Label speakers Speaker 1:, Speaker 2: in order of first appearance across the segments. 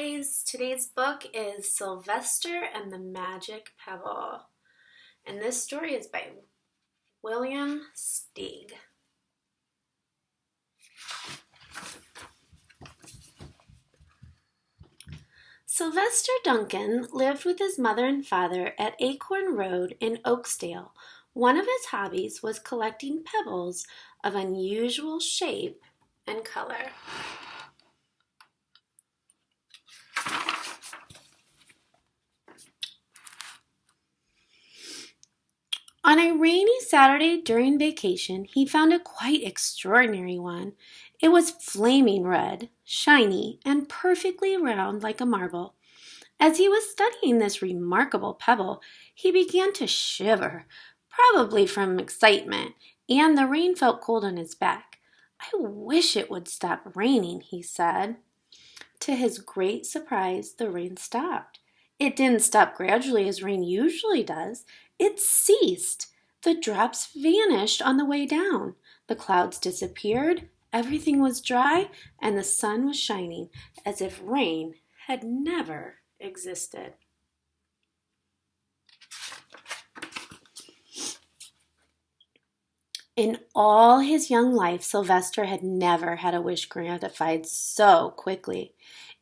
Speaker 1: guys! Today's book is Sylvester and the Magic Pebble. And this story is by William Steig. Sylvester Duncan lived with his mother and father at Acorn Road in Oaksdale. One of his hobbies was collecting pebbles of unusual shape and color. On a rainy Saturday during vacation, he found a quite extraordinary one. It was flaming red, shiny, and perfectly round like a marble. As he was studying this remarkable pebble, he began to shiver, probably from excitement, and the rain felt cold on his back. "I wish it would stop raining," he said. To his great surprise, the rain stopped. It didn't stop gradually as rain usually does. It ceased. The drops vanished on the way down. The clouds disappeared, everything was dry, and the sun was shining as if rain had never existed. In all his young life, Sylvester had never had a wish gratified so quickly.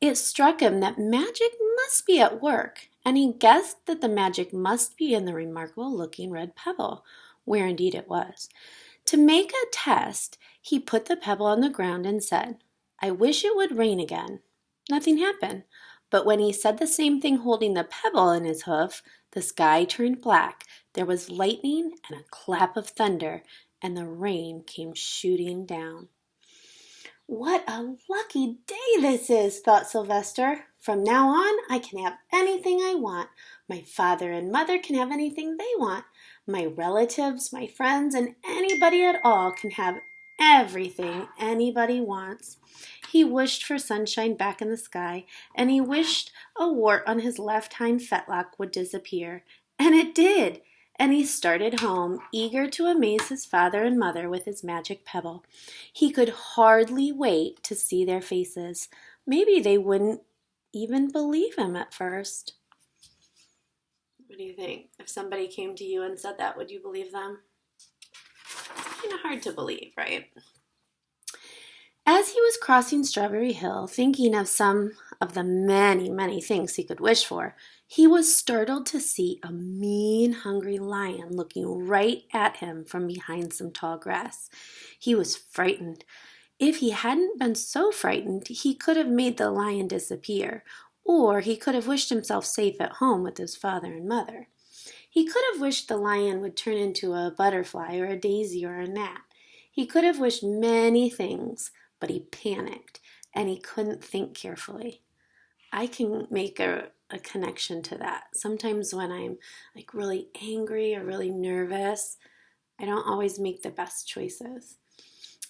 Speaker 1: It struck him that magic must be at work, and he guessed that the magic must be in the remarkable-looking red pebble, where indeed it was. To make a test, he put the pebble on the ground and said, "I wish it would rain again." Nothing happened, but when he said the same thing holding the pebble in his hoof, the sky turned black, there was lightning and a clap of thunder, and the rain came shooting down. "What a lucky day this is," thought Sylvester. "From now on, I can have anything I want. My father and mother can have anything they want. My relatives, my friends, and anybody at all can have everything anybody wants." He wished for sunshine back in the sky, and he wished a wart on his left hind fetlock would disappear. And it did. And he started home, eager to amaze his father and mother with his magic pebble. He could hardly wait to see their faces. Maybe they wouldn't even believe him at first. What do you think? If somebody came to you and said that, would you believe them? It's kind of hard to believe, right? As he was crossing Strawberry Hill, thinking of some of the many, many things he could wish for, he was startled to see a mean, hungry lion looking right at him from behind some tall grass. He was frightened. If he hadn't been so frightened, he could have made the lion disappear, or he could have wished himself safe at home with his father and mother. He could have wished the lion would turn into a butterfly or a daisy or a gnat. He could have wished many things, but he panicked, and he couldn't think carefully. I can make a connection to that. Sometimes when I'm like really angry or really nervous, I don't always make the best choices.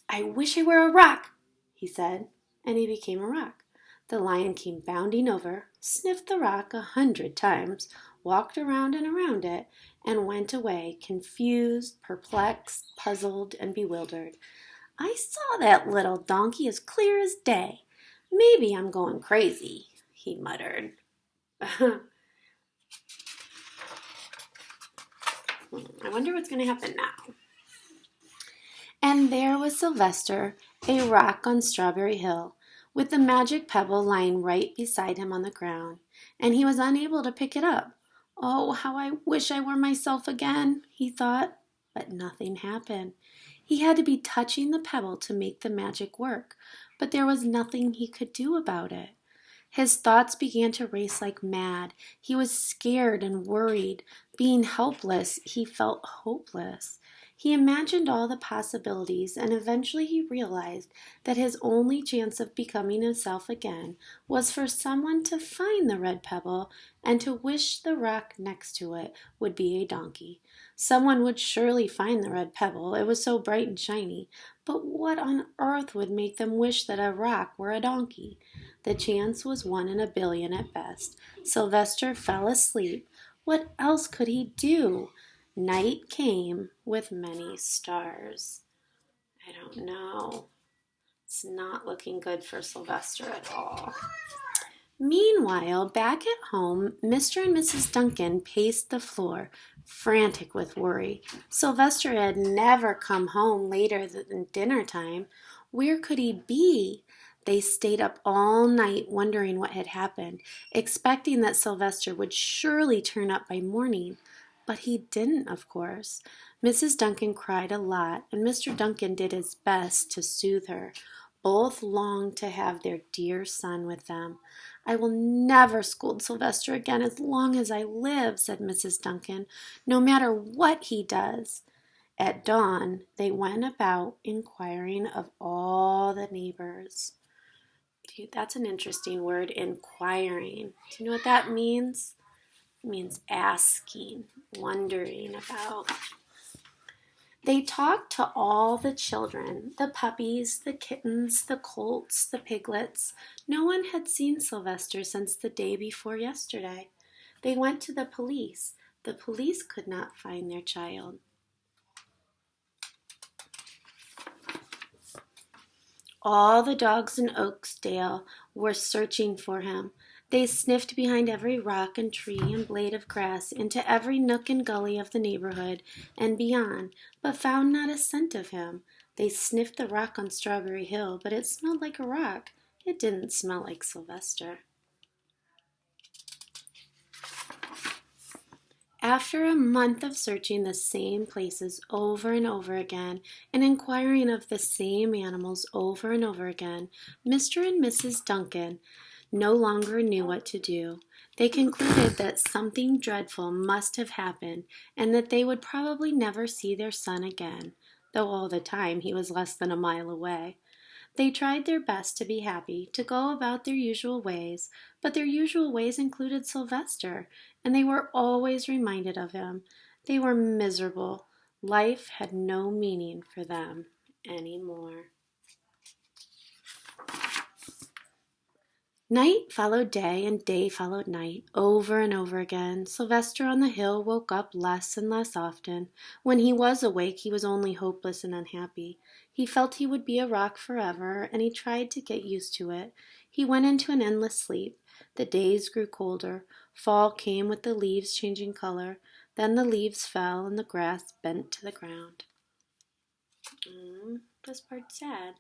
Speaker 1: "I wish I were a rock," he said, and he became a rock. The lion came bounding over, sniffed the rock 100 times, walked around and around it, and went away, confused, perplexed, puzzled, and bewildered. "I saw that little donkey as clear as day. Maybe I'm going crazy," he muttered. I wonder what's going to happen now. And there was Sylvester, a rock on Strawberry Hill, with the magic pebble lying right beside him on the ground, and he was unable to pick it up. "Oh, how I wish I were myself again," he thought, but nothing happened. He had to be touching the pebble to make the magic work, but there was nothing he could do about it. His thoughts began to race like mad. He was scared and worried. Being helpless, he felt hopeless. He imagined all the possibilities, and eventually he realized that his only chance of becoming himself again was for someone to find the red pebble and to wish the rock next to it would be a donkey. Someone would surely find the red pebble. It was so bright and shiny. But what on earth would make them wish that a rock were a donkey? The chance was 1 in a billion at best. Sylvester fell asleep. What else could he do? Night came with many stars. I don't know. It's not looking good for Sylvester at all. Meanwhile, back at home, Mr. and Mrs. Duncan paced the floor, frantic with worry. Sylvester had never come home later than dinner time. Where could he be? They stayed up all night wondering what had happened, expecting that Sylvester would surely turn up by morning. But he didn't, of course. Mrs. Duncan cried a lot, and Mr. Duncan did his best to soothe her. Both longed to have their dear son with them. "I will never scold Sylvester again as long as I live," said Mrs. Duncan, "no matter what he does." At dawn, they went about inquiring of all the neighbors. That's an interesting word, inquiring. Do you know what that means? It means asking, wondering about. They talked to all the children, the puppies, the kittens, the colts, the piglets. No one had seen Sylvester since the day before yesterday. They went to the police. The police could not find their child. All the dogs in Oaksdale were searching for him. They sniffed behind every rock and tree and blade of grass, into every nook and gully of the neighborhood and beyond, but found not a scent of him. They sniffed the rock on Strawberry Hill, but it smelled like a rock. It didn't smell like Sylvester. After a month of searching the same places over and over again, and inquiring of the same animals over and over again, Mr. and Mrs. Duncan no longer knew what to do. They concluded that something dreadful must have happened, and that they would probably never see their son again, though all the time he was less than a mile away. They tried their best to be happy, to go about their usual ways, but their usual ways included Sylvester, and they were always reminded of him. They were miserable. Life had no meaning for them anymore. Night followed day, and day followed night, over and over again. Sylvester on the hill woke up less and less often. When he was awake, he was only hopeless and unhappy. He felt he would be a rock forever, and he tried to get used to it. He went into an endless sleep. The days grew colder. Fall came with the leaves changing color. Then the leaves fell, and the grass bent to the ground. This part's sad.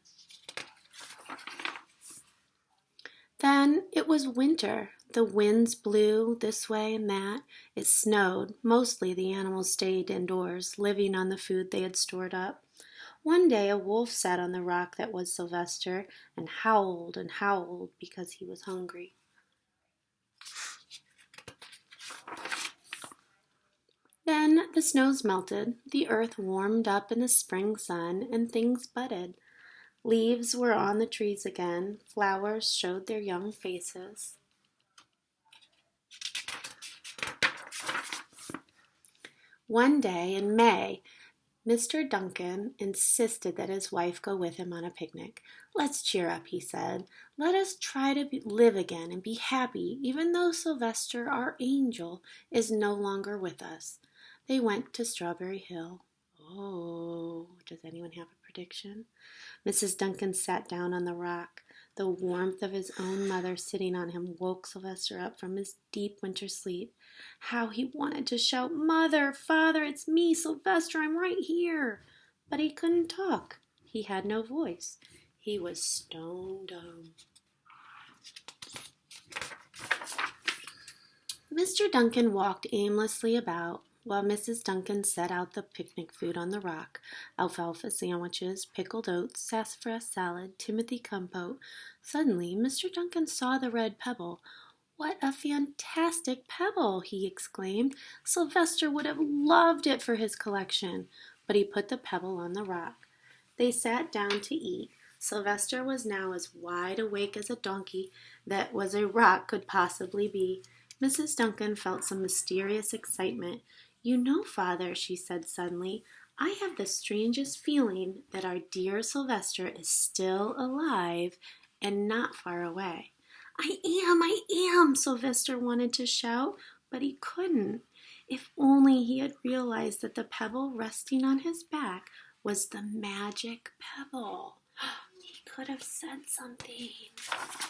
Speaker 1: Then it was winter. The winds blew this way and that. It snowed. Mostly the animals stayed indoors, living on the food they had stored up. One day a wolf sat on the rock that was Sylvester and howled because he was hungry. Then the snows melted, the earth warmed up in the spring sun, and things budded. Leaves were on the trees again. Flowers showed their young faces. One day in May, Mr. Duncan insisted that his wife go with him on a picnic. "Let's cheer up," he said. "Let us try to live again and be happy, even though Sylvester, our angel, is no longer with us." They went to Strawberry Hill. Oh, does anyone have a prediction? Mrs. Duncan sat down on the rock. The warmth of his own mother sitting on him woke Sylvester up from his deep winter sleep. How he wanted to shout, "Mother, Father, it's me, Sylvester, I'm right here." But he couldn't talk. He had no voice. He was stone dumb. Mr. Duncan walked aimlessly about, while Mrs. Duncan set out the picnic food on the rock: alfalfa sandwiches, pickled oats, sassafras salad, timothy compote. Suddenly, Mr. Duncan saw the red pebble. "What a fantastic pebble!" he exclaimed. "Sylvester would have loved it for his collection." But he put the pebble on the rock. They sat down to eat. Sylvester was now as wide awake as a donkey that was a rock could possibly be. Mrs. Duncan felt some mysterious excitement. "You know, Father," she said suddenly, "I have the strangest feeling that our dear Sylvester is still alive and not far away." I am, Sylvester wanted to shout, but he couldn't. If only he had realized that the pebble resting on his back was the magic pebble. He could have said something.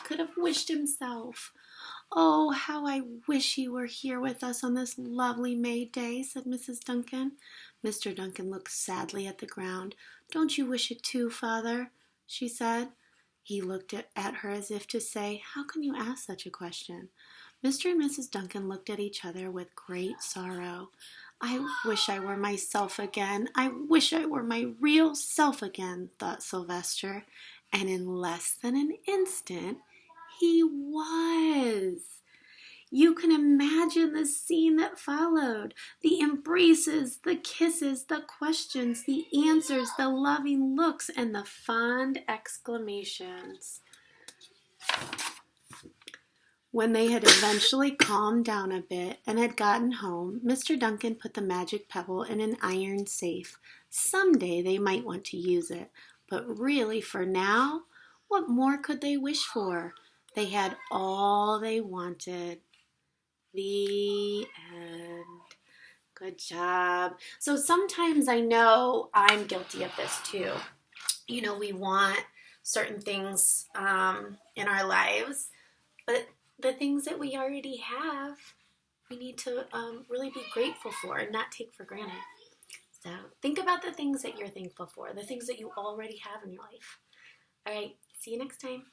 Speaker 1: Could have wished himself. Oh, how I wish he were here with us on this lovely May day, said Mrs. Duncan. Mr. Duncan looked sadly at the ground. Don't you wish it too, Father? She said. He looked at her as if to say, how can you ask such a question? Mr. and Mrs. Duncan looked at each other with great sorrow. I wish I were myself again. I wish I were my real self again, thought Sylvester. And in less than an instant, he was. You can imagine the scene that followed. The embraces, the kisses, the questions, the answers, the loving looks, and the fond exclamations. When they had eventually calmed down a bit and had gotten home, Mr. Duncan put the magic pebble in an iron safe. Someday they might want to use it, but really for now, what more could they wish for? They had all they wanted. The end. Good job. So sometimes I know I'm guilty of this too. You know, we want certain things in our lives, but the things that we already have, we need to really be grateful for and not take for granted. So think about the things that you're thankful for, the things that you already have in your life. All right, see you next time.